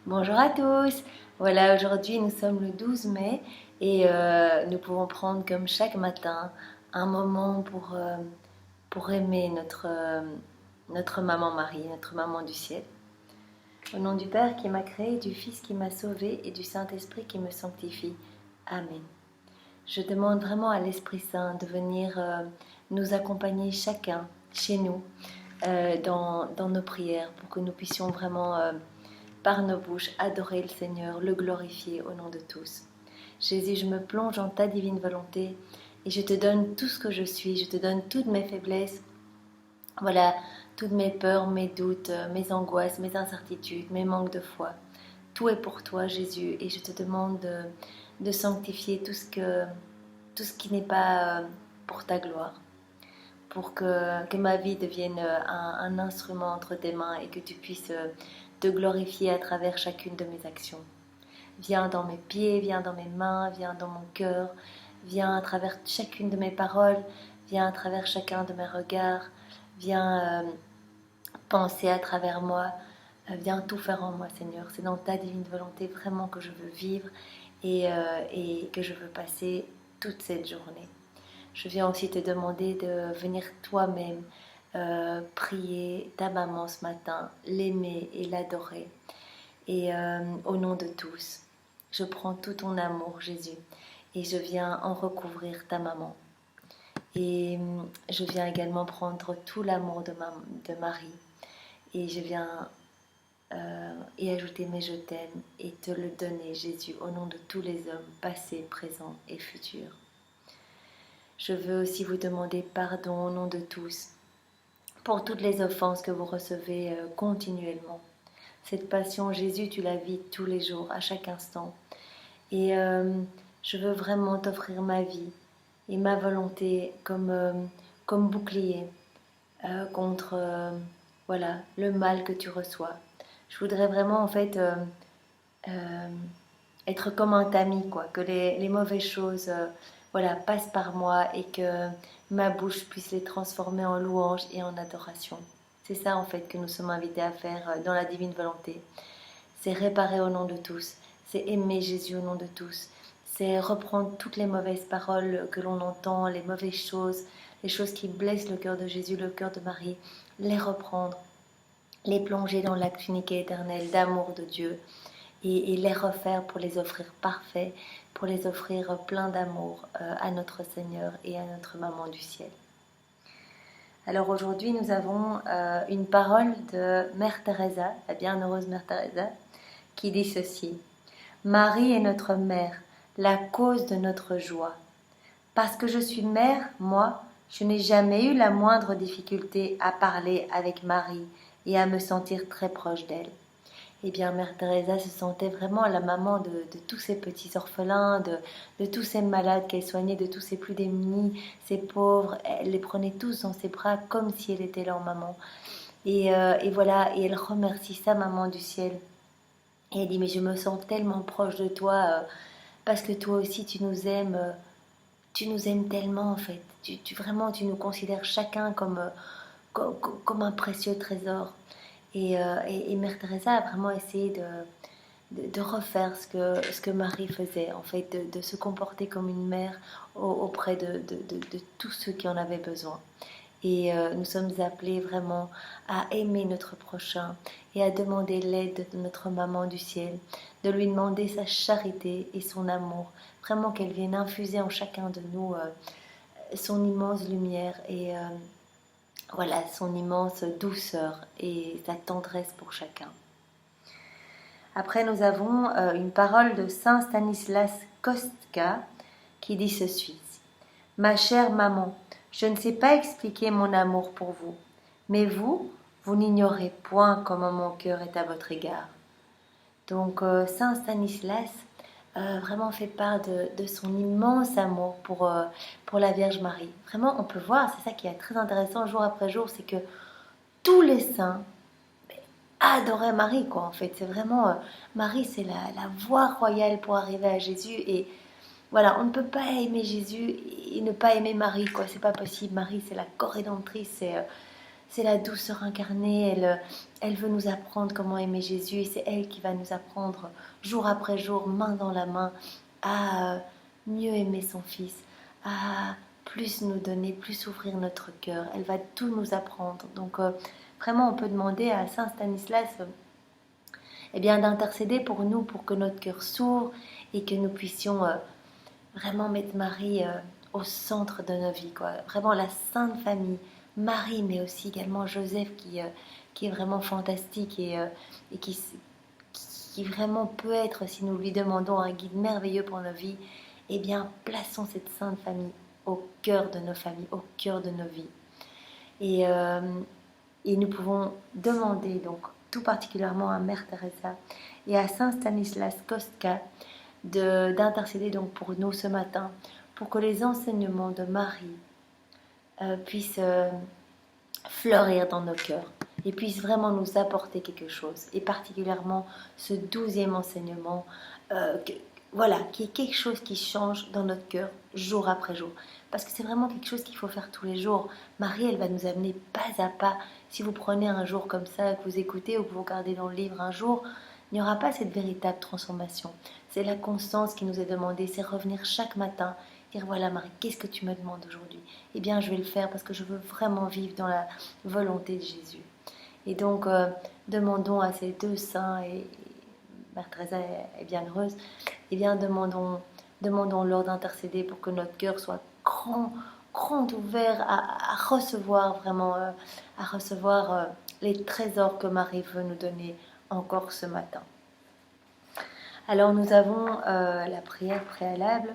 Bonjour à tous. Voilà, aujourd'hui nous sommes le 12 mai et nous pouvons prendre comme chaque matin un moment pour aimer notre maman Marie, notre maman du ciel. Au nom du Père qui m'a créé, du Fils qui m'a sauvé et du Saint-Esprit qui me sanctifie. Amen. Je demande vraiment à l'Esprit Saint de venir nous accompagner chacun chez nous dans nos prières pour que nous puissions vraiment par nos bouches, adorer le Seigneur, le glorifier au nom de tous. Jésus, je me plonge en ta divine volonté et je te donne tout ce que je suis, je te donne toutes mes faiblesses, voilà, toutes mes peurs, mes doutes, mes angoisses, mes incertitudes, mes manques de foi. Tout est pour toi, Jésus, et je te demande de sanctifier tout ce qui n'est pas pour ta gloire, pour que ma vie devienne un instrument entre tes mains et que tu puisses te glorifier à travers chacune de mes actions. Viens dans mes pieds, viens dans mes mains, viens dans mon cœur, viens à travers chacune de mes paroles, viens à travers chacun de mes regards, viens penser à travers moi, viens tout faire en moi, Seigneur. C'est dans ta divine volonté vraiment que je veux vivre et que je veux passer toute cette journée. Je viens aussi te demander de venir toi-même prier ta maman ce matin, l'aimer et l'adorer. Et au nom de tous, je prends tout ton amour, Jésus, et je viens en recouvrir ta maman. Et je viens également prendre tout l'amour de Marie. Et je viens y ajouter mes je t'aime et te le donner, Jésus, au nom de tous les hommes, passés, présents et futurs. Je veux aussi vous demander pardon au nom de tous pour toutes les offenses que vous recevez continuellement. Cette passion, Jésus, tu la vis tous les jours, à chaque instant. Et je veux vraiment t'offrir ma vie et ma volonté comme bouclier contre voilà, le mal que tu reçois. Je voudrais vraiment en fait euh, être comme un tamis, quoi, que les mauvaises choses voilà, passent par moi et que ma bouche puisse les transformer en louange et en adoration. C'est ça en fait que nous sommes invités à faire dans la divine volonté. C'est réparer au nom de tous, c'est aimer Jésus au nom de tous, c'est reprendre toutes les mauvaises paroles que l'on entend, les mauvaises choses, les choses qui blessent le cœur de Jésus, le cœur de Marie, les reprendre, les plonger dans l'acte unique et éternel d'amour de Dieu et les refaire pour les offrir parfaits, pour les offrir plein d'amour à notre Seigneur et à notre Maman du ciel. Alors aujourd'hui, nous avons une parole de Mère Teresa, la bienheureuse Mère Teresa, qui dit ceci. Marie est notre mère, la cause de notre joie. Parce que je suis mère, moi, je n'ai jamais eu la moindre difficulté à parler avec Marie et à me sentir très proche d'elle. Eh bien, Mère Teresa se sentait vraiment la maman de tous ces petits orphelins, de tous ces malades qu'elle soignait, de tous ces plus démunis, ces pauvres. Elle les prenait tous dans ses bras comme si elle était leur maman. Et voilà, et elle remercie sa maman du ciel. Et elle dit, mais je me sens tellement proche de toi parce que toi aussi tu nous aimes tellement en fait. Vraiment, tu nous considères chacun comme un précieux trésor. Et Mère Teresa a vraiment essayé de refaire ce que Marie faisait, en fait, de se comporter comme une mère auprès de tous ceux qui en avaient besoin. Et nous sommes appelés vraiment à aimer notre prochain et à demander l'aide de notre maman du ciel, de lui demander sa charité et son amour, vraiment qu'elle vienne infuser en chacun de nous son immense lumière et voilà, son immense douceur et sa tendresse pour chacun. Après, nous avons une parole de Saint Stanislas Kostka qui dit ceci. Ma chère maman, je ne sais pas expliquer mon amour pour vous, mais vous n'ignorez point comment mon cœur est à votre égard. Donc, Saint Stanislas vraiment fait part de son immense amour pour la Vierge Marie. Vraiment, on peut voir, c'est ça qui est très intéressant jour après jour, c'est que tous les saints adoraient Marie, quoi, en fait. C'est vraiment, Marie, c'est la voie royale pour arriver à Jésus. Et voilà, on ne peut pas aimer Jésus et ne pas aimer Marie, quoi. C'est pas possible. Marie, c'est la co-rédemptrice, c'est la douceur incarnée. Elle veut nous apprendre comment aimer Jésus et c'est elle qui va nous apprendre jour après jour, main dans la main, à mieux aimer son Fils, à plus nous donner, plus ouvrir notre cœur. Elle va tout nous apprendre. Donc vraiment, on peut demander à Saint Stanislas eh bien, d'intercéder pour nous, pour que notre cœur s'ouvre et que nous puissions vraiment mettre Marie au centre de nos vies, quoi. Vraiment la Sainte Famille, Marie, mais aussi également Joseph qui est vraiment fantastique et qui vraiment peut être, si nous lui demandons un guide merveilleux pour nos vies, eh bien, plaçons cette Sainte Famille au cœur de nos familles, au cœur de nos vies. Et, euh, et nous pouvons demander, donc, tout particulièrement à Mère Teresa et à Saint Stanislas Kostka d'intercéder donc pour nous ce matin, pour que les enseignements de Marie puissent fleurir dans nos cœurs et puissent vraiment nous apporter quelque chose. Et particulièrement ce 12e enseignement, voilà, qui est quelque chose qui change dans notre cœur jour après jour. Parce que c'est vraiment quelque chose qu'il faut faire tous les jours. Marie, elle va nous amener pas à pas. Si vous prenez un jour comme ça, que vous écoutez ou que vous regardez dans le livre un jour, il n'y aura pas cette véritable transformation. C'est la constance qui nous est demandée, c'est revenir chaque matin, dire voilà Marie, qu'est-ce que tu me demandes aujourd'hui? Eh bien je vais le faire parce que je veux vraiment vivre dans la volonté de Jésus. Et donc demandons à ces deux saints, et Mère Teresa est bien heureuse, eh bien demandons-leur d'intercéder pour que notre cœur soit grand ouvert à recevoir vraiment, à recevoir les trésors que Marie veut nous donner encore ce matin. Alors nous avons la prière préalable,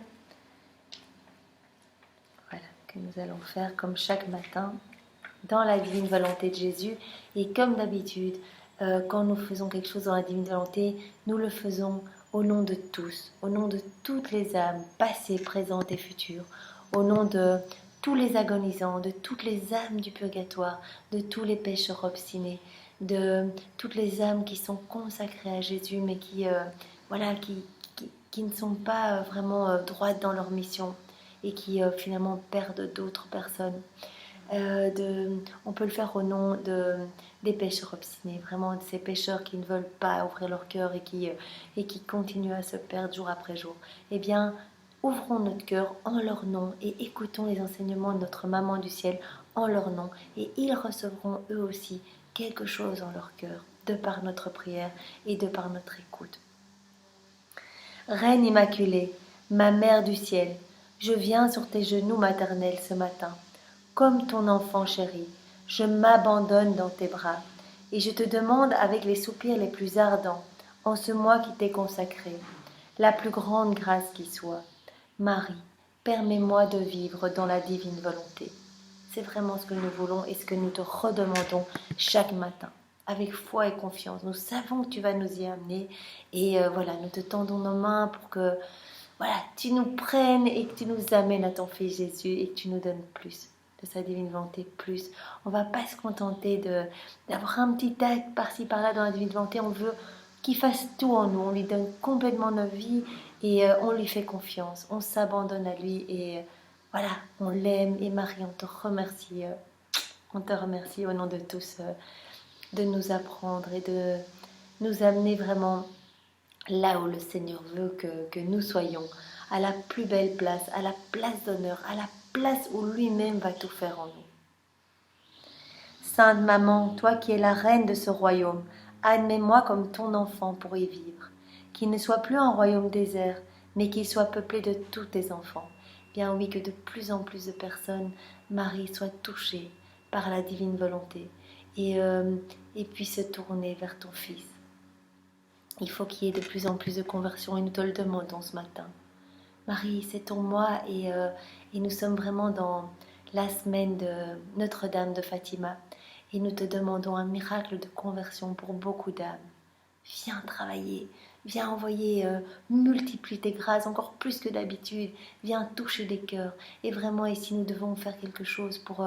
voilà, que nous allons faire comme chaque matin dans la divine volonté de Jésus. Et comme d'habitude, quand nous faisons quelque chose dans la divine volonté, nous le faisons au nom de tous, au nom de toutes les âmes, passées, présentes et futures, au nom de tous les agonisants, de toutes les âmes du purgatoire, de tous les pécheurs obstinés, de toutes les âmes qui sont consacrées à Jésus, mais voilà, qui ne sont pas vraiment droites dans leur mission et qui finalement perdent d'autres personnes. On peut le faire au nom des pécheurs obstinés, vraiment de ces pécheurs qui ne veulent pas ouvrir leur cœur et qui continuent à se perdre jour après jour. Eh bien, ouvrons notre cœur en leur nom et écoutons les enseignements de notre Maman du ciel en leur nom, et ils recevront eux aussi quelque chose en leur cœur, de par notre prière et de par notre écoute. Reine Immaculée, ma Mère du ciel, je viens sur tes genoux maternels ce matin. Comme ton enfant chéri, je m'abandonne dans tes bras, et je te demande avec les soupirs les plus ardents, en ce mois qui t'est consacré, la plus grande grâce qui soit. Marie, permets-moi de vivre dans la divine volonté. C'est vraiment ce que nous voulons et ce que nous te redemandons chaque matin. Avec foi et confiance, nous savons que tu vas nous y amener, et voilà, nous te tendons nos mains pour que voilà, tu nous prennes et que tu nous amènes à ton Fils Jésus et que tu nous donnes plus de sa divine volonté, plus. On ne va pas se contenter d'avoir un petit acte par-ci par-là dans la divine volonté. On veut qu'il fasse tout en nous. On lui donne complètement nos vies et on lui fait confiance. On s'abandonne à lui et voilà, on l'aime. Et Marie, on te remercie. On te remercie au nom de tous de nous apprendre et de nous amener vraiment là où le Seigneur veut que nous soyons, à la plus belle place, à la place d'honneur, à la place où lui-même va tout faire en nous. Sainte Maman, toi qui es la reine de ce royaume, admets-moi comme ton enfant pour y vivre. Qu'il ne soit plus un royaume désert, mais qu'il soit peuplé de tous tes enfants. Bien oui, que de plus en plus de personnes, Marie, soient touchées par la divine volonté et puissent se tourner vers ton Fils. Il faut qu'il y ait de plus en plus de conversions et nous te le demandons ce matin. Marie, c'est ton mois et nous sommes vraiment dans la semaine de Notre-Dame de Fatima et nous te demandons un miracle de conversion pour beaucoup d'âmes. Viens travailler, viens envoyer, multiplie tes grâces encore plus que d'habitude, viens toucher des cœurs et vraiment ici nous devons faire quelque chose pour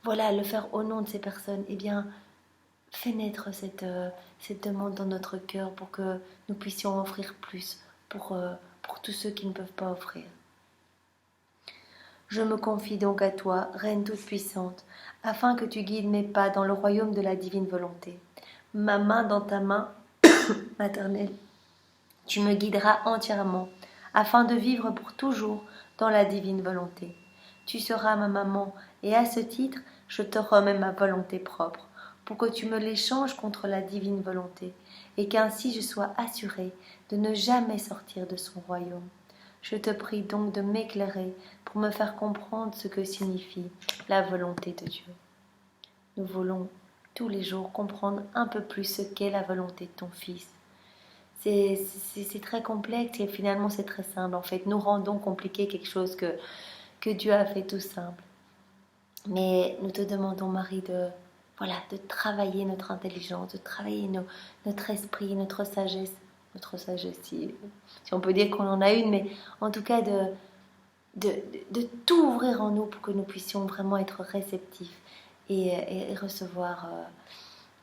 voilà, le faire au nom de ces personnes. Eh bien, fais naître cette demande dans notre cœur pour que nous puissions offrir plus pour tous ceux qui ne peuvent pas offrir. Je me confie donc à toi, Reine toute-puissante, afin que tu guides mes pas dans le royaume de la divine volonté. Ma main dans ta main maternelle, tu me guideras entièrement, afin de vivre pour toujours dans la divine volonté. Tu seras ma maman, et à ce titre, je te remets ma volonté propre, pour que tu me l'échanges contre la divine volonté, et qu'ainsi je sois assurée de ne jamais sortir de son royaume. Je te prie donc de m'éclairer pour me faire comprendre ce que signifie la volonté de Dieu. Nous voulons tous les jours comprendre un peu plus ce qu'est la volonté de ton Fils. C'est très complexe et finalement c'est très simple. En fait, nous rendons compliqué quelque chose que Dieu a fait tout simple. Mais nous te demandons, Marie, de travailler notre intelligence, de travailler notre esprit, notre sagesse, si on peut dire qu'on en a une, mais en tout cas de tout ouvrir en nous pour que nous puissions vraiment être réceptifs et recevoir,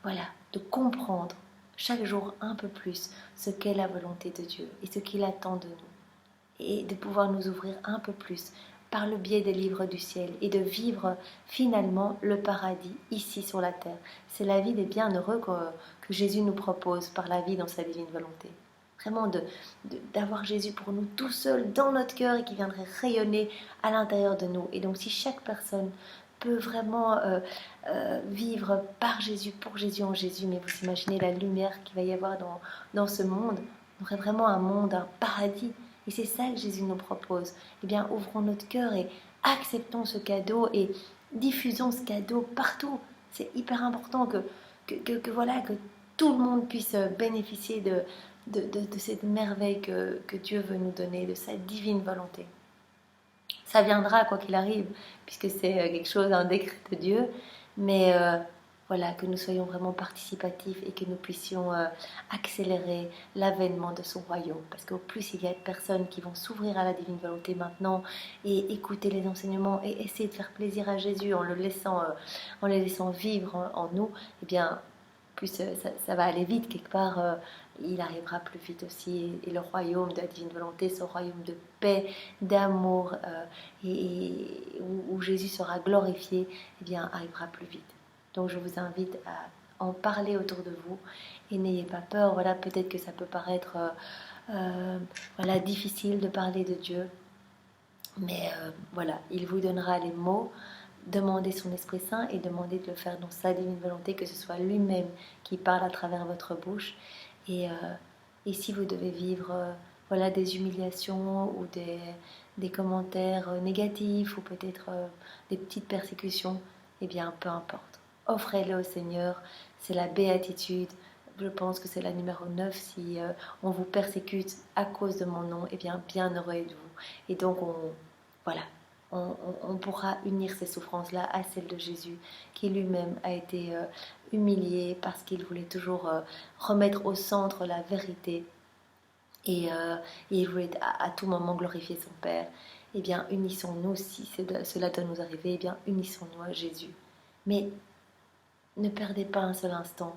de comprendre chaque jour un peu plus ce qu'est la volonté de Dieu et ce qu'il attend de nous, et de pouvoir nous ouvrir un peu plus par le biais des livres du ciel et de vivre finalement le paradis ici sur la terre. C'est la vie des bienheureux que Jésus nous propose par la vie dans sa divine volonté. Vraiment d'avoir Jésus pour nous tout seul dans notre cœur et qui viendrait rayonner à l'intérieur de nous. Et donc si chaque personne peut vraiment vivre par Jésus, pour Jésus, en Jésus, mais vous imaginez la lumière qu'il va y avoir dans ce monde, on aurait vraiment un monde, un paradis. Et c'est ça que Jésus nous propose. Eh bien, ouvrons notre cœur et acceptons ce cadeau et diffusons ce cadeau partout. C'est hyper important que tout le monde puisse bénéficier de cette merveille que Dieu veut nous donner, de sa divine volonté. Ça viendra quoi qu'il arrive, puisque c'est quelque chose, un décret de Dieu, mais que nous soyons vraiment participatifs et que nous puissions accélérer l'avènement de son royaume, parce qu'au plus il y a de personnes qui vont s'ouvrir à la divine volonté maintenant et écouter les enseignements et essayer de faire plaisir à Jésus en les laissant vivre en nous, eh bien plus ça va aller vite quelque part. Il arrivera plus vite aussi, et le royaume de la divine volonté, ce royaume de paix, d'amour, où Jésus sera glorifié, eh bien arrivera plus vite. Donc je vous invite à en parler autour de vous et n'ayez pas peur. Voilà, peut-être que ça peut paraître difficile de parler de Dieu, mais il vous donnera les mots. Demandez son Esprit Saint et demandez de le faire dans sa divine volonté, que ce soit lui-même qui parle à travers votre bouche. Et si vous devez vivre des humiliations ou des commentaires négatifs ou peut-être des petites persécutions, eh bien peu importe. Offrez-le au Seigneur, c'est la béatitude. Je pense que c'est la numéro 9. Si on vous persécute à cause de mon nom, eh bien bienheureux êtes-vous. Et donc on pourra unir ces souffrances-là à celles de Jésus, qui lui-même a été humilié parce qu'il voulait toujours remettre au centre la vérité et il voulait à tout moment glorifier son Père. Eh bien, unissons-nous, si cela doit nous arriver, eh bien, unissons-nous à Jésus. Mais ne perdez pas un seul instant.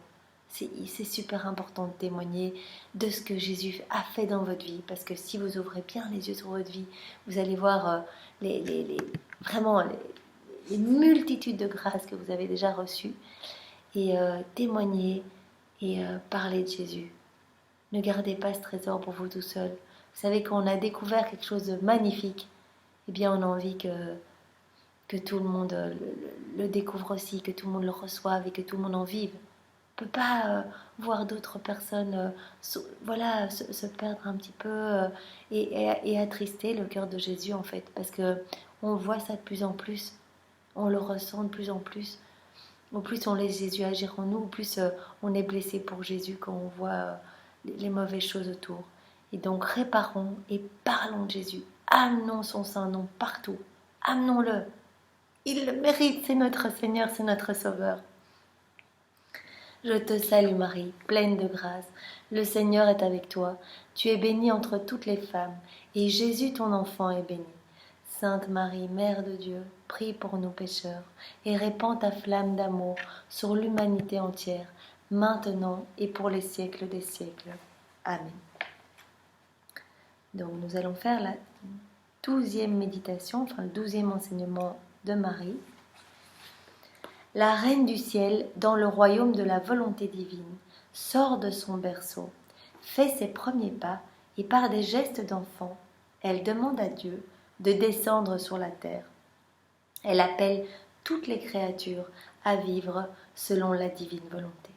C'est super important de témoigner de ce que Jésus a fait dans votre vie, parce que si vous ouvrez bien les yeux sur votre vie, vous allez voir vraiment les multitudes de grâces que vous avez déjà reçues, et témoigner et parler de Jésus. Ne gardez pas ce trésor pour vous tout seul. Vous savez, quand on a découvert quelque chose de magnifique, eh bien on a envie que tout le monde le découvre aussi, que tout le monde le reçoive et que tout le monde en vive. On ne peut pas voir d'autres personnes se perdre un petit peu et attrister le cœur de Jésus, en fait, parce que on voit ça de plus en plus, on le ressent de plus en plus. Au plus on laisse Jésus agir en nous, au plus on est blessé pour Jésus quand on voit les mauvaises choses autour. Et donc réparons et parlons de Jésus, amenons son saint nom partout, amenons-le. Il le mérite, c'est notre Seigneur, c'est notre Sauveur. Je te salue Marie, pleine de grâce. Le Seigneur est avec toi. Tu es bénie entre toutes les femmes, et Jésus ton enfant est béni. Sainte Marie, Mère de Dieu, prie pour nous pécheurs, et répands ta flamme d'amour sur l'humanité entière, maintenant et pour les siècles des siècles. Amen. Donc nous allons faire 12e méditation, enfin le 12e enseignement de Marie. La Reine du ciel, dans le royaume de la volonté divine, sort de son berceau, fait ses premiers pas et par des gestes d'enfant, elle demande à Dieu de descendre sur la terre. Elle appelle toutes les créatures à vivre selon la divine volonté.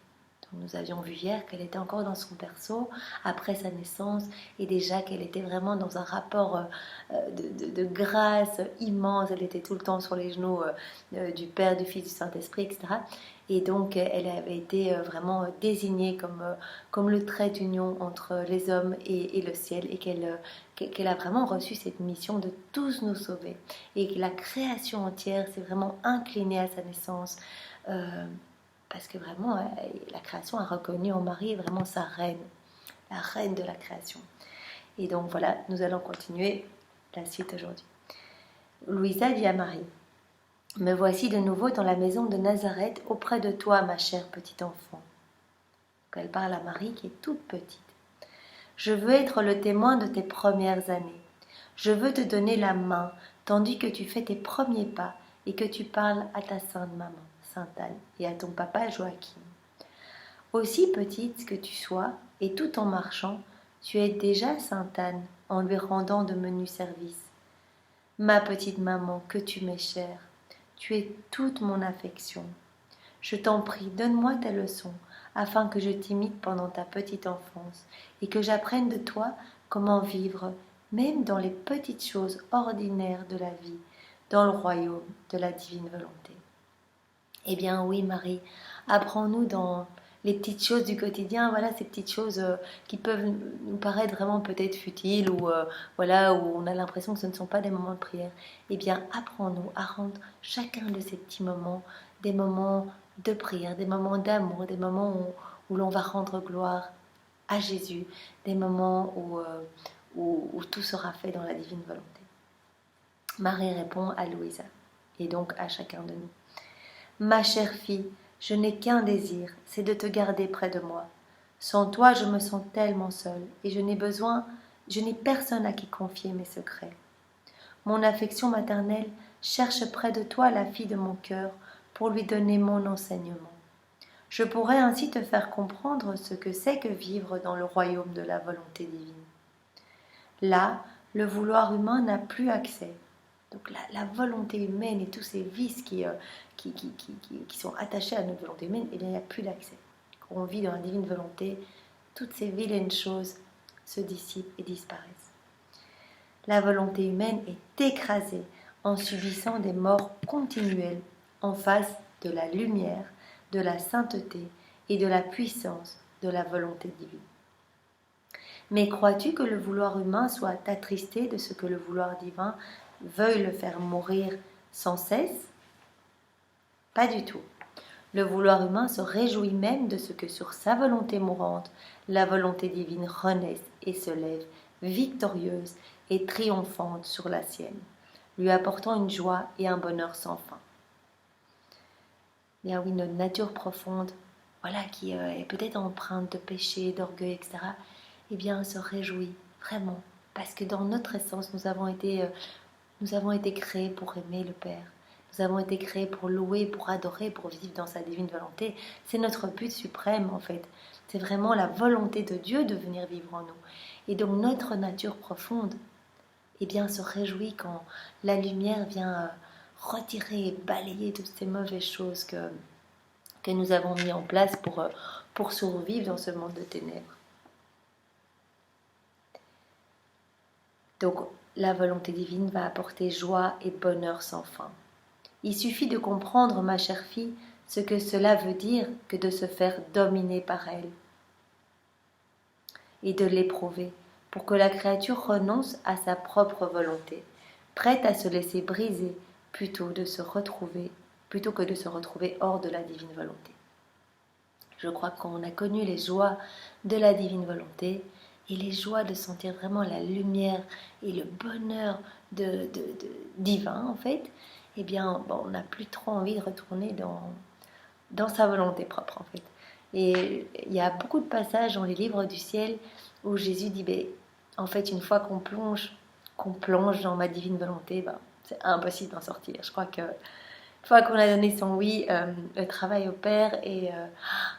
Donc, nous avions vu hier qu'elle était encore dans son berceau après sa naissance et déjà qu'elle était vraiment dans un rapport de grâce immense. Elle était tout le temps sur les genoux du Père, du Fils, du Saint-Esprit, etc. Et donc elle avait été vraiment désignée comme le trait d'union entre les hommes et le ciel et qu'elle a vraiment reçu cette mission de tous nous sauver et que la création entière s'est vraiment inclinée à sa naissance parce que vraiment la création a reconnu en Marie vraiment sa reine, la reine de la création. Et donc voilà, nous allons continuer la suite aujourd'hui. Louisa dit à Marie: me voici de nouveau dans la maison de Nazareth auprès de toi, ma chère petite enfant. Elle parle à Marie qui est toute petite. Je veux être le témoin de tes premières années. Je veux te donner la main tandis que tu fais tes premiers pas et que tu parles à ta sainte maman, Sainte Anne, et à ton papa Joachim. Aussi petite que tu sois, et tout en marchant, tu aides déjà Sainte Anne en lui rendant de menus services. Ma petite maman, que tu m'es chère, tu es toute mon affection. Je t'en prie, donne-moi tes leçons, afin que je t'imite pendant ta petite enfance, et que j'apprenne de toi comment vivre, même dans les petites choses ordinaires de la vie, dans le royaume de la divine volonté. Eh bien oui, Marie, apprends-nous dans les petites choses du quotidien, voilà, ces petites choses qui peuvent nous paraître vraiment peut-être futiles ou voilà, où on a l'impression que ce ne sont pas des moments de prière. Eh bien, apprends-nous à rendre chacun de ces petits moments des moments de prière, des moments d'amour, des moments où l'on va rendre gloire à Jésus, des moments où tout sera fait dans la divine volonté. Marie répond à Louisa et donc à chacun de nous. Ma chère fille, je n'ai qu'un désir, c'est de te garder près de moi. Sans toi, je me sens tellement seule et je n'ai personne à qui confier mes secrets. Mon affection maternelle cherche près de toi la fille de mon cœur pour lui donner mon enseignement. Je pourrais ainsi te faire comprendre ce que c'est que vivre dans le royaume de la volonté divine. Là, le vouloir humain n'a plus accès. Donc la volonté humaine et tous ces vices qui sont attachés à notre volonté humaine, eh bien, il n'y a plus d'accès. Quand on vit dans la divine volonté, toutes ces vilaines choses se dissipent et disparaissent. La volonté humaine est écrasée en subissant des morts continuelles en face de la lumière, de la sainteté et de la puissance de la volonté divine. Mais crois-tu que le vouloir humain soit attristé de ce que le vouloir divin veuille le faire mourir sans cesse? Pas du tout. Le vouloir humain se réjouit même de ce que sur sa volonté mourante, la volonté divine renaisse et se lève, victorieuse et triomphante sur la sienne, lui apportant une joie et un bonheur sans fin. Bien oui, notre nature profonde, voilà, qui est peut-être empreinte de péché, d'orgueil, etc., eh bien, se réjouit vraiment, parce que dans notre essence, nous avons été créés pour aimer le Père. Nous avons été créés pour louer, pour adorer, pour vivre dans sa divine volonté. C'est notre but suprême, en fait. C'est vraiment la volonté de Dieu de venir vivre en nous. Et donc, notre nature profonde, eh bien, se réjouit quand la lumière vient retirer et balayer toutes ces mauvaises choses que nous avons mis en place pour survivre dans ce monde de ténèbres. Donc, la volonté divine va apporter joie et bonheur sans fin. Il suffit de comprendre, ma chère fille, ce que cela veut dire que de se faire dominer par elle et de l'éprouver pour que la créature renonce à sa propre volonté, prête à se laisser briser plutôt que de se retrouver hors de la divine volonté. Je crois qu'on a connu les joies de la divine volonté et les joies de sentir vraiment la lumière et le bonheur divin, en fait, eh bien, on n'a plus trop envie de retourner dans sa volonté propre, en fait. Et il y a beaucoup de passages dans les livres du ciel où Jésus dit, en fait, une fois qu'on qu'on plonge dans ma divine volonté, ben, c'est impossible d'en sortir. Je crois que une fois qu'on a donné son oui, le travail opère et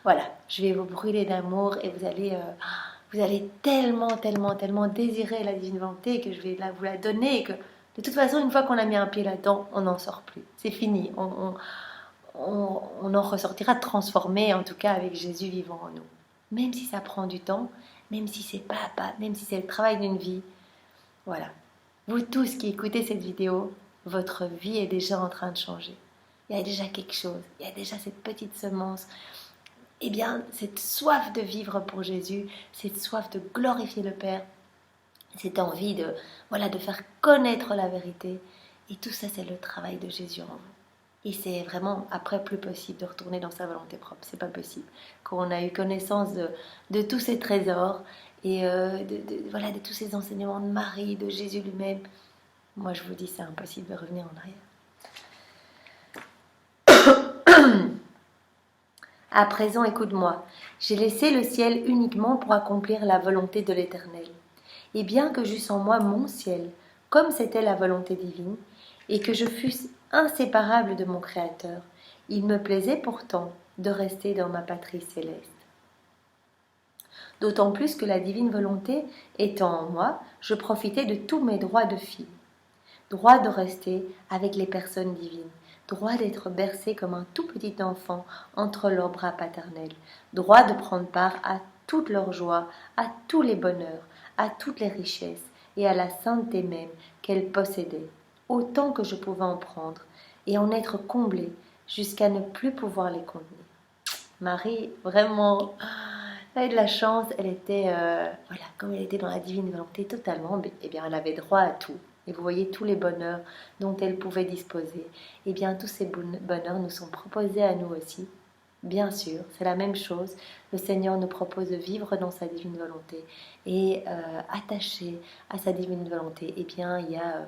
voilà, je vais vous brûler d'amour et vous allez tellement, tellement, tellement désirer la divine volonté que je vais vous la donner et que de toute façon, une fois qu'on a mis un pied là-dedans, on n'en sort plus. C'est fini. On en ressortira transformé, en tout cas avec Jésus vivant en nous. Même si ça prend du temps, même si c'est pas à pas, même si c'est le travail d'une vie. Voilà. Vous tous qui écoutez cette vidéo, votre vie est déjà en train de changer. Il y a déjà quelque chose, il y a déjà cette petite semence. Eh bien, cette soif de vivre pour Jésus, cette soif de glorifier le Père, cette envie de faire connaître la vérité. Et tout ça, c'est le travail de Jésus en vous. Et c'est vraiment après plus possible de retourner dans sa volonté propre. C'est pas possible. Quand on a eu connaissance de tous ces trésors et de tous ces enseignements de Marie, de Jésus lui-même, moi je vous dis c'est impossible de revenir en arrière. À présent, écoute-moi. J'ai laissé le ciel uniquement pour accomplir la volonté de l'Éternel. Et bien que j'eusse en moi mon ciel, comme c'était la volonté divine, et que je fusse inséparable de mon Créateur, il me plaisait pourtant de rester dans ma patrie céleste. D'autant plus que la divine volonté étant en moi, je profitais de tous mes droits de fille. Droit de rester avec les personnes divines, droit d'être bercé comme un tout petit enfant entre leurs bras paternels, droit de prendre part à toute leur joie, à tous les bonheurs, à toutes les richesses et à la sainteté même qu'elle possédait, autant que je pouvais en prendre, et en être comblée jusqu'à ne plus pouvoir les contenir. Marie, vraiment, elle avait de la chance, elle était, comme elle était dans la divine volonté totalement, eh bien, elle avait droit à tout. Et vous voyez tous les bonheurs dont elle pouvait disposer. Eh bien, tous ces bonheurs nous sont proposés à nous aussi. Bien sûr, c'est la même chose. Le Seigneur nous propose de vivre dans sa divine volonté. Et attaché à sa divine volonté, eh bien, il y a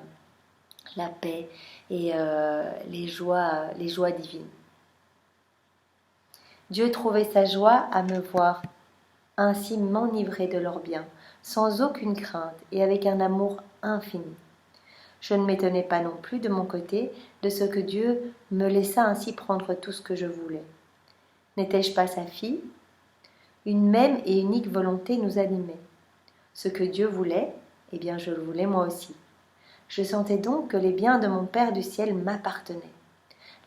la paix et les joies divines. Dieu trouvait sa joie à me voir ainsi m'enivrer de leurs biens, sans aucune crainte et avec un amour infini. Je ne m'étonnais pas non plus de mon côté de ce que Dieu me laissa ainsi prendre tout ce que je voulais. N'étais-je pas sa fille? Une même et unique volonté nous animait. Ce que Dieu voulait, eh bien je le voulais moi aussi. Je sentais donc que les biens de mon Père du ciel m'appartenaient.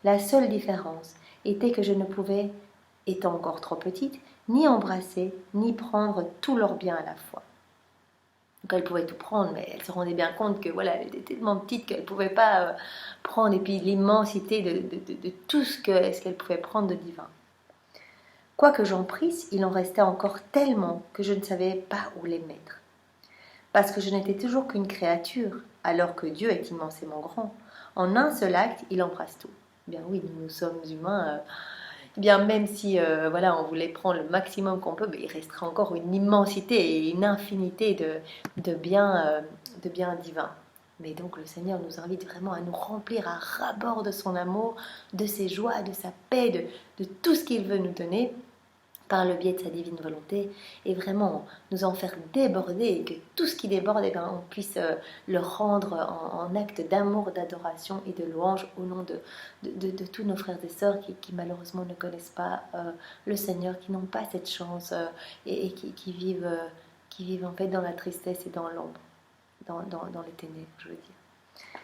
La seule différence était que je ne pouvais, étant encore trop petite, ni embrasser, ni prendre tous leurs biens à la fois. Donc elle pouvait tout prendre, mais elle se rendait bien compte que voilà, elle était tellement petite qu'elle ne pouvait pas prendre, et puis l'immensité de tout ce qu'elle pouvait prendre de divin. Quoi que j'en prisse, il en restait encore tellement que je ne savais pas où les mettre. Parce que je n'étais toujours qu'une créature, alors que Dieu est immensément grand. En un seul acte, il embrasse tout. Bien oui, nous sommes humains. Bien même si on voulait prendre le maximum qu'on peut, il resterait encore une immensité et une infinité de biens divins. Mais donc le Seigneur nous invite vraiment à nous remplir à ras-bord de son amour, de ses joies, de sa paix, de tout ce qu'il veut nous donner par le biais de sa divine volonté, et vraiment nous en faire déborder, et que tout ce qui déborde, on puisse le rendre en acte d'amour, d'adoration et de louange au nom de tous nos frères et sœurs qui malheureusement ne connaissent pas le Seigneur, qui n'ont pas cette chance et qui vivent en fait dans la tristesse et dans l'ombre, dans les ténèbres, je veux dire.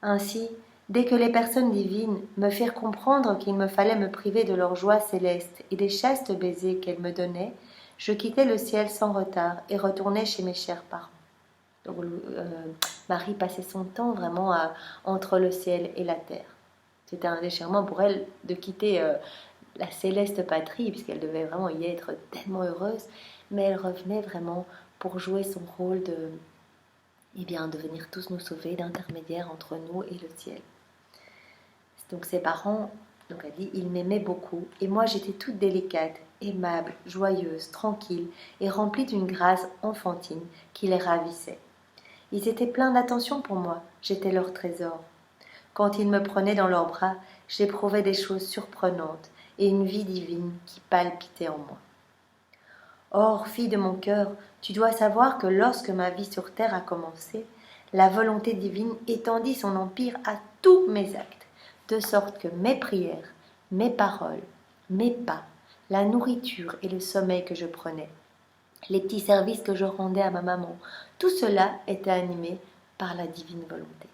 Ainsi, dès que les personnes divines me firent comprendre qu'il me fallait me priver de leur joie céleste et des chastes baisers qu'elles me donnaient, je quittai le ciel sans retard et retournai chez mes chers parents. Donc, Marie passait son temps vraiment entre le ciel et la terre. C'était un déchirement pour elle de quitter la céleste patrie, puisqu'elle devait vraiment y être tellement heureuse, mais elle revenait vraiment pour jouer son rôle de venir tous nous sauver, d'intermédiaire entre nous et le ciel. Donc ses parents, elle dit, ils m'aimaient beaucoup, et moi j'étais toute délicate, aimable, joyeuse, tranquille, et remplie d'une grâce enfantine qui les ravissait. Ils étaient pleins d'attention pour moi, j'étais leur trésor. Quand ils me prenaient dans leurs bras, j'éprouvais des choses surprenantes et une vie divine qui palpitait en moi. Or, fille de mon cœur, tu dois savoir que lorsque ma vie sur terre a commencé, la volonté divine étendit son empire à tous mes actes, de sorte que mes prières, mes paroles, mes pas, la nourriture et le sommeil que je prenais, les petits services que je rendais à ma maman, tout cela était animé par la divine volonté.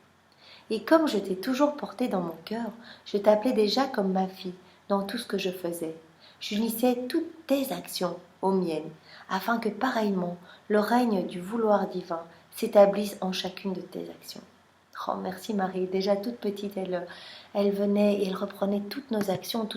Et comme je t'ai toujours porté dans mon cœur, je t'appelais déjà comme ma fille dans tout ce que je faisais. J'unissais toutes tes actions aux miennes, afin que pareillement le règne du vouloir divin s'établisse en chacune de tes actions. Oh, merci Marie. Déjà toute petite, elle venait et elle reprenait toutes nos actions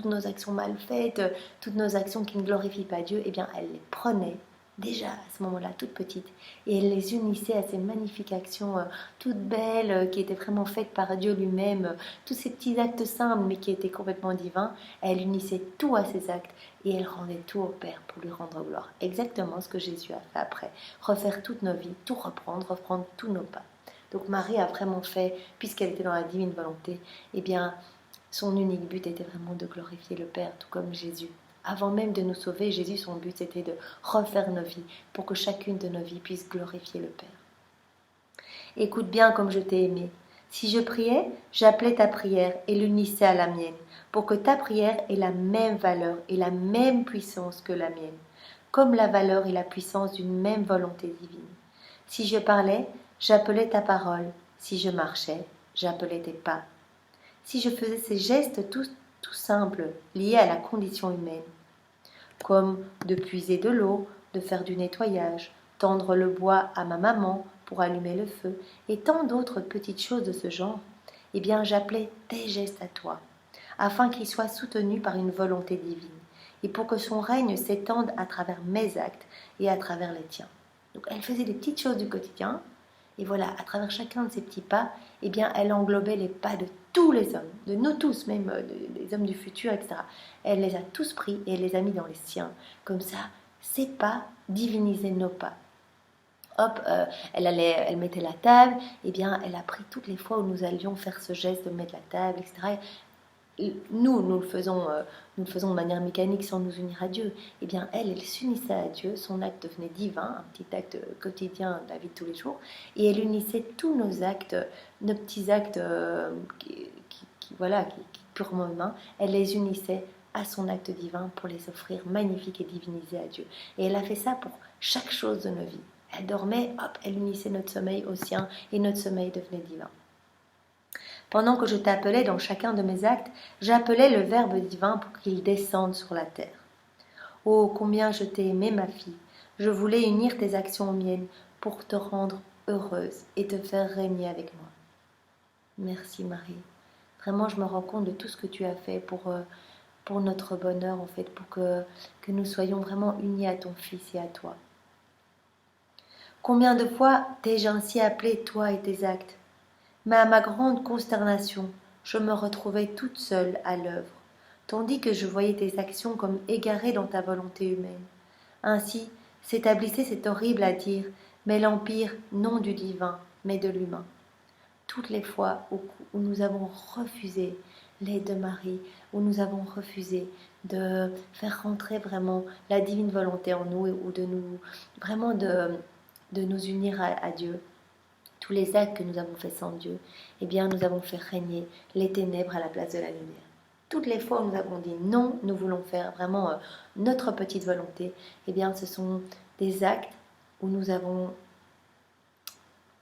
mal faites, toutes nos actions qui ne glorifient pas Dieu. Eh bien, elle les prenait déjà à ce moment-là, toute petite, et elle les unissait à ces magnifiques actions toutes belles, qui étaient vraiment faites par Dieu lui-même, tous ces petits actes simples, mais qui étaient complètement divins. Elle unissait tout à ces actes, et elle rendait tout au Père pour lui rendre gloire. Exactement ce que Jésus a fait après. Refaire toutes nos vies, tout reprendre tous nos pas. Donc Marie a vraiment fait, puisqu'elle était dans la divine volonté, eh bien, son unique but était vraiment de glorifier le Père, tout comme Jésus. Avant même de nous sauver, Jésus, son but, c'était de refaire nos vies, pour que chacune de nos vies puisse glorifier le Père. Écoute bien comme je t'ai aimé. Si je priais, j'appelais ta prière et l'unissais à la mienne, pour que ta prière ait la même valeur et la même puissance que la mienne, comme la valeur et la puissance d'une même volonté divine. Si je parlais, j'appelais ta parole. Si je marchais, j'appelais tes pas. Si je faisais ces gestes tout simples, liés à la condition humaine, comme de puiser de l'eau, de faire du nettoyage, tendre le bois à ma maman pour allumer le feu, et tant d'autres petites choses de ce genre, eh bien j'appelais tes gestes à toi, afin qu'ils soient soutenus par une volonté divine, et pour que son règne s'étende à travers mes actes et à travers les tiens. Donc elle faisait des petites choses du quotidien, et voilà, à travers chacun de ces petits pas, eh bien, elle englobait les pas de tous les hommes, de nous tous, même des hommes du futur, etc. Elle les a tous pris et elle les a mis dans les siens. Comme ça, ces pas divinisaient nos pas. Hop, elle mettait la table, eh bien, elle a pris toutes les fois où nous allions faire ce geste de mettre la table, etc. Nous le faisons de manière mécanique sans nous unir à Dieu. Eh bien, elle s'unissait à Dieu, son acte devenait divin, un petit acte quotidien de la vie de tous les jours, et elle unissait tous nos actes, nos petits actes purement humains, elle les unissait à son acte divin pour les offrir magnifiques et divinisés à Dieu. Et elle a fait ça pour chaque chose de nos vies. Elle dormait, hop, elle unissait notre sommeil au sien, et notre sommeil devenait divin. Pendant que je t'appelais dans chacun de mes actes, j'appelais le Verbe divin pour qu'il descende sur la terre. Oh, combien je t'ai aimée, ma fille! Je voulais unir tes actions aux miennes pour te rendre heureuse et te faire régner avec moi. Merci, Marie. Vraiment, je me rends compte de tout ce que tu as fait pour notre bonheur, en fait, pour que nous soyons vraiment unis à ton Fils et à toi. Combien de fois t'ai-je ainsi appelé, toi et tes actes? Mais à ma grande consternation, je me retrouvais toute seule à l'œuvre, tandis que je voyais tes actions comme égarées dans ta volonté humaine. Ainsi s'établissait cet horrible à dire, mais l'empire non du divin, mais de l'humain. Toutes les fois où nous avons refusé l'aide de Marie, où nous avons refusé de faire rentrer vraiment la divine volonté en nous, ou de nous vraiment de nous unir à Dieu, tous les actes que nous avons faits sans Dieu, eh bien nous avons fait régner les ténèbres à la place de la lumière. Toutes les fois où nous avons dit non, nous voulons faire vraiment notre petite volonté, eh bien ce sont des actes où nous avons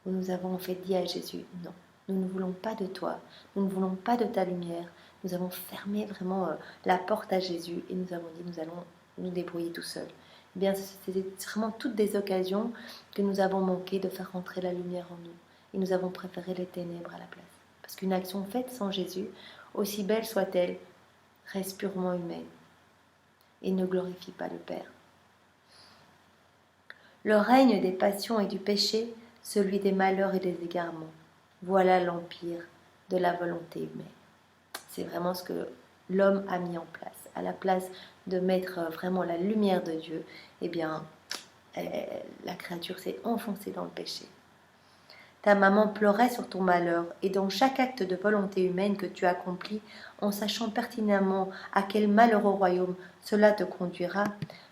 en fait dit à Jésus non. Nous ne voulons pas de toi, nous ne voulons pas de ta lumière. Nous avons fermé vraiment la porte à Jésus et nous avons dit nous allons nous débrouiller tout seuls. Eh bien, c'était vraiment toutes des occasions que nous avons manqué de faire rentrer la lumière en nous. Et nous avons préféré les ténèbres à la place. Parce qu'une action faite sans Jésus, aussi belle soit-elle, reste purement humaine et ne glorifie pas le Père. Le règne des passions et du péché, celui des malheurs et des égarements. Voilà l'empire de la volonté humaine. C'est vraiment ce que l'homme a mis en place. À la place de mettre vraiment la lumière de Dieu, eh bien, la créature s'est enfoncée dans le péché. Ta maman pleurait sur ton malheur, et dans chaque acte de volonté humaine que tu accomplis, en sachant pertinemment à quel malheureux royaume cela te conduira,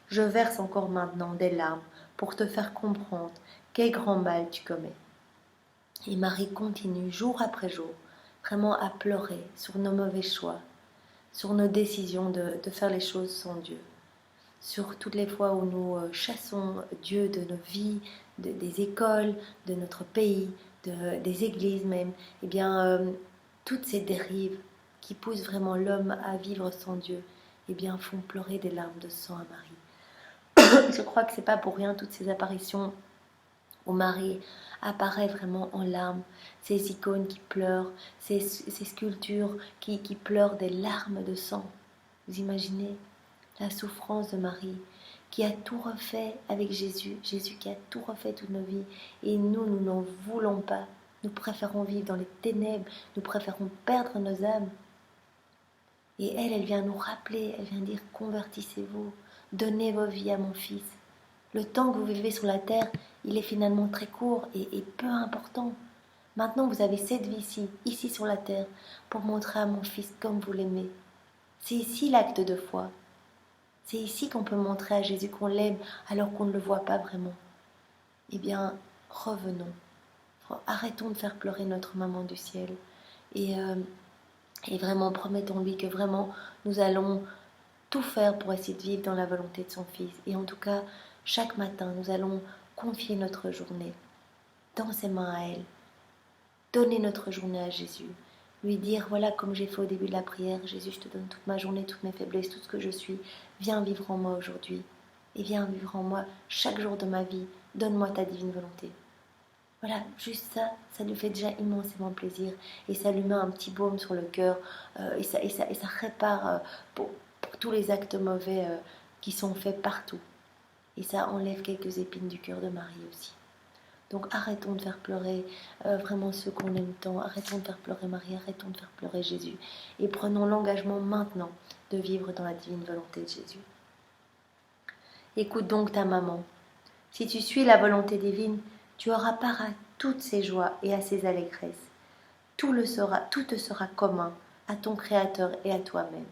je verse encore maintenant des larmes pour te faire comprendre quel grand mal tu commets. Et Marie continue jour après jour vraiment à pleurer sur nos mauvais choix, sur nos décisions de faire les choses sans Dieu, sur toutes les fois où nous chassons Dieu de nos vies, des écoles, de notre pays, des églises même. Eh bien, toutes ces dérives qui poussent vraiment l'homme à vivre sans Dieu, eh bien, font pleurer des larmes de sang à Marie. Je crois que c'est pas pour rien toutes ces apparitions où Marie apparaît vraiment en larmes, ces icônes qui pleurent, ces sculptures qui pleurent des larmes de sang. Vous imaginez la souffrance de Marie qui a tout refait avec Jésus, Jésus qui a tout refait toutes nos vies, et nous n'en voulons pas. Nous préférons vivre dans les ténèbres, nous préférons perdre nos âmes. Et elle vient nous rappeler, elle vient dire convertissez-vous, donnez vos vies à mon fils. Le temps que vous vivez sur la terre, il est finalement très court et peu important. Maintenant, vous avez cette vie-ci, ici sur la terre, pour montrer à mon fils comme vous l'aimez. C'est ici l'acte de foi. C'est ici qu'on peut montrer à Jésus qu'on l'aime alors qu'on ne le voit pas vraiment. Eh bien, revenons. Arrêtons de faire pleurer notre maman du ciel. Et vraiment, promettons-lui que vraiment, nous allons tout faire pour essayer de vivre dans la volonté de son Fils. Et en tout cas, chaque matin, nous allons confier notre journée dans ses mains à elle. Donner notre journée à Jésus. Lui dire, voilà, comme j'ai fait au début de la prière, Jésus, je te donne toute ma journée, toutes mes faiblesses, tout ce que je suis. Viens vivre en moi aujourd'hui. Et viens vivre en moi chaque jour de ma vie. Donne-moi ta divine volonté. Voilà, juste ça, ça lui fait déjà immensément plaisir. Et ça lui met un petit baume sur le cœur. Et ça répare pour tous les actes mauvais qui sont faits partout. Et ça enlève quelques épines du cœur de Marie aussi. Donc arrêtons de faire pleurer vraiment ceux qu'on aime tant. Arrêtons de faire pleurer Marie, arrêtons de faire pleurer Jésus. Et prenons l'engagement maintenant de vivre dans la divine volonté de Jésus. Écoute donc ta maman. Si tu suis la volonté divine, tu auras part à toutes ses joies et à ses allégresses. Tout te sera commun à ton Créateur et à toi-même.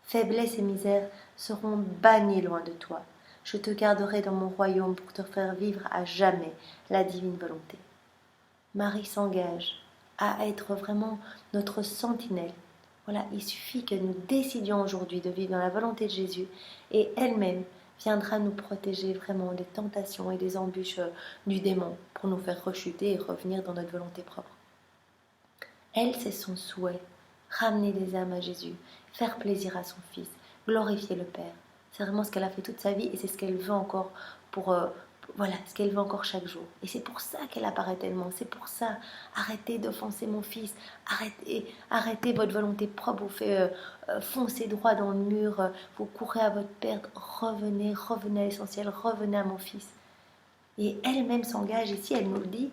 Faiblesse et misère seront bannies loin de toi. Je te garderai dans mon royaume pour te faire vivre à jamais la divine volonté. Marie s'engage à être vraiment notre sentinelle. Voilà, il suffit que nous décidions aujourd'hui de vivre dans la volonté de Jésus et elle-même viendra nous protéger vraiment des tentations et des embûches du démon pour nous faire rechuter et revenir dans notre volonté propre. Elle, c'est son souhait, ramener des âmes à Jésus, faire plaisir à son Fils, glorifier le Père. C'est vraiment ce qu'elle a fait toute sa vie et c'est ce qu'elle veut encore ce qu'elle veut encore chaque jour. Et c'est pour ça qu'elle apparaît tellement. C'est pour ça. Arrêtez d'offenser mon fils. Arrêtez votre volonté propre. Vous fait foncer droit dans le mur. Vous courez à votre perte. Revenez à l'essentiel. Revenez à mon fils. Et elle-même s'engage ici, elle nous le dit,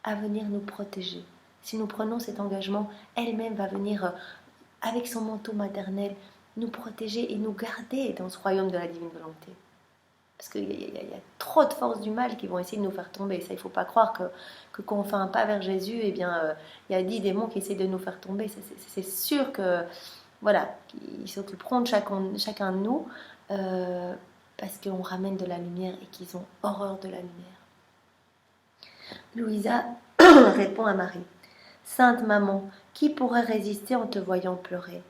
à venir nous protéger. Si nous prenons cet engagement, elle-même va venir avec son manteau maternel nous protéger et nous garder dans ce royaume de la divine volonté. Parce qu'il y a trop de forces du mal qui vont essayer de nous faire tomber. Ça, il ne faut pas croire que quand on fait un pas vers Jésus, eh bien, il y a 10 démons qui essaient de nous faire tomber. C'est sûr que, voilà, ils s'occuperont de chacun de nous parce qu'on ramène de la lumière et qu'ils ont horreur de la lumière. Louisa répond à Marie. Sainte maman, qui pourrait résister en te voyant pleurer?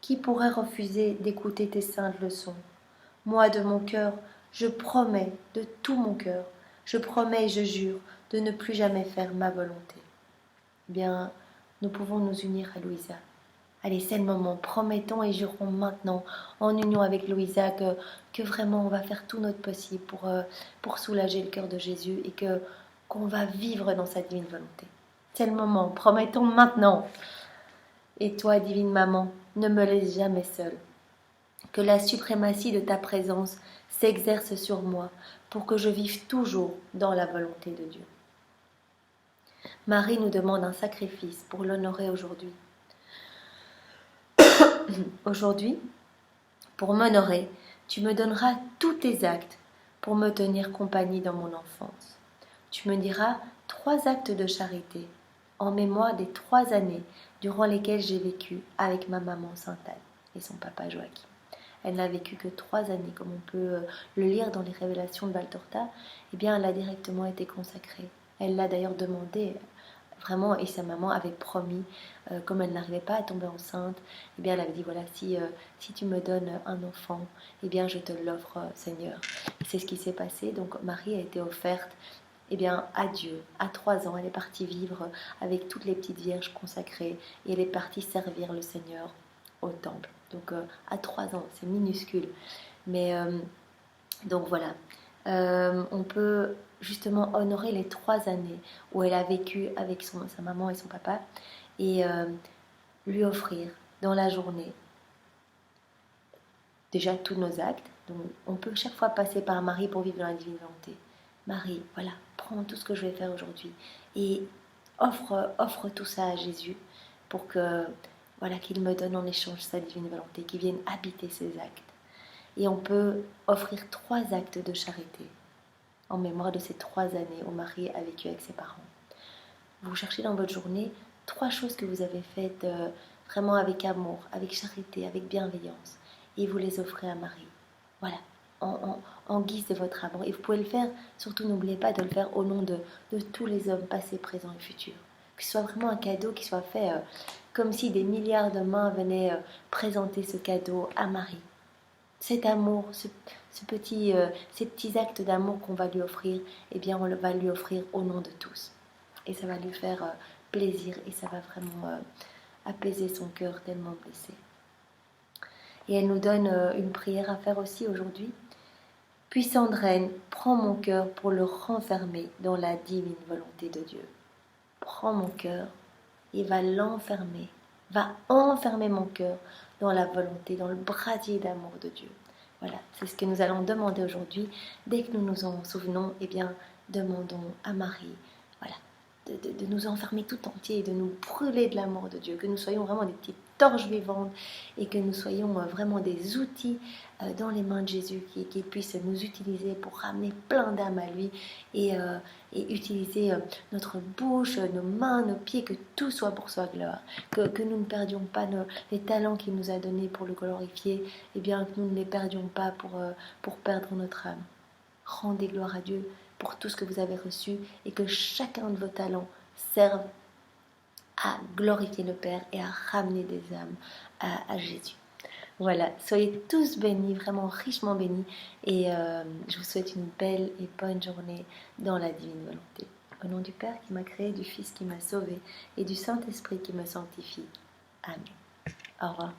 Qui pourrait refuser d'écouter tes saintes leçons? Moi, de mon cœur, je promets, de tout mon cœur, je promets et je jure de ne plus jamais faire ma volonté. Eh bien, nous pouvons nous unir à Louisa. Allez, c'est le moment. Promettons et jurons maintenant, en union avec Louisa, que vraiment on va faire tout notre possible pour soulager le cœur de Jésus et qu'on va vivre dans sa divine volonté. C'est le moment. Promettons maintenant. Et toi, divine maman, ne me laisse jamais seule. Que la suprématie de ta présence s'exerce sur moi pour que je vive toujours dans la volonté de Dieu. Marie nous demande un sacrifice pour l'honorer aujourd'hui. Aujourd'hui, pour m'honorer, tu me donneras tous tes actes pour me tenir compagnie dans mon enfance. Tu me diras 3 actes de charité en mémoire des 3 années durant lesquelles j'ai vécu avec ma maman Sainte Anne et son papa Joachim. Elle n'a vécu que 3 années, comme on peut le lire dans les révélations de Valtorta. Eh bien, elle a directement été consacrée. Elle l'a d'ailleurs demandé Vraiment, et sa maman avait promis, comme elle n'arrivait pas à tomber enceinte, eh bien elle avait dit voilà, si tu me donnes un enfant, eh bien je te l'offre, Seigneur. C'est ce qui s'est passé. Donc Marie a été offerte, eh bien, à Dieu. À 3 ans, elle est partie vivre avec toutes les petites vierges consacrées et elle est partie servir le Seigneur au temple. Donc à 3 ans, c'est minuscule. Mais donc voilà, on peut justement honorer les 3 années où elle a vécu avec sa maman et son papa et lui offrir dans la journée déjà tous nos actes. Donc on peut chaque fois passer par Marie pour vivre dans la divine volonté. Marie, voilà, prends tout ce que je vais faire aujourd'hui et offre tout ça à Jésus pour que voilà qu'il me donne en échange sa divine volonté, qu'il vienne habiter ses actes. Et on peut offrir 3 actes de charité en mémoire de ces 3 années où Marie a vécu avec ses parents. Vous cherchez dans votre journée 3 choses que vous avez faites vraiment avec amour, avec charité, avec bienveillance, et vous les offrez à Marie. Voilà, en guise de votre amour. Et vous pouvez le faire, surtout n'oubliez pas de le faire au nom de tous les hommes passés, présents et futurs. Que ce soit vraiment un cadeau qui soit fait comme si des milliards de mains venaient présenter ce cadeau à Marie. Cet amour, ces petits actes d'amour qu'on va lui offrir, eh bien on va lui offrir au nom de tous. Et ça va lui faire plaisir et ça va vraiment apaiser son cœur tellement blessé. Et elle nous donne une prière à faire aussi aujourd'hui. Puissante Reine, prends mon cœur pour le renfermer dans la divine volonté de Dieu. Prends mon cœur et va l'enfermer, va enfermer mon cœur dans la volonté, dans le brasier d'amour de Dieu. Voilà, c'est ce que nous allons demander aujourd'hui. Dès que nous nous en souvenons, eh bien, demandons à Marie, voilà, de nous enfermer tout entier et de nous brûler de l'amour de Dieu, que nous soyons vraiment des petites torches vivantes et que nous soyons vraiment des outils dans les mains de Jésus qui puisse nous utiliser pour ramener plein d'âmes à lui et utiliser notre bouche, nos mains, nos pieds, que tout soit pour sa gloire, que nous ne perdions pas les talents qu'il nous a donnés pour le glorifier, et bien que nous ne les perdions pas pour perdre notre âme. Rendez gloire à Dieu pour tout ce que vous avez reçu et que chacun de vos talents serve à glorifier le Père et à ramener des âmes à Jésus. Voilà, soyez tous bénis, vraiment richement bénis, et je vous souhaite une belle et bonne journée dans la divine volonté. Au nom du Père qui m'a créé, du Fils qui m'a sauvé et du Saint-Esprit qui me sanctifie. Amen. Au revoir.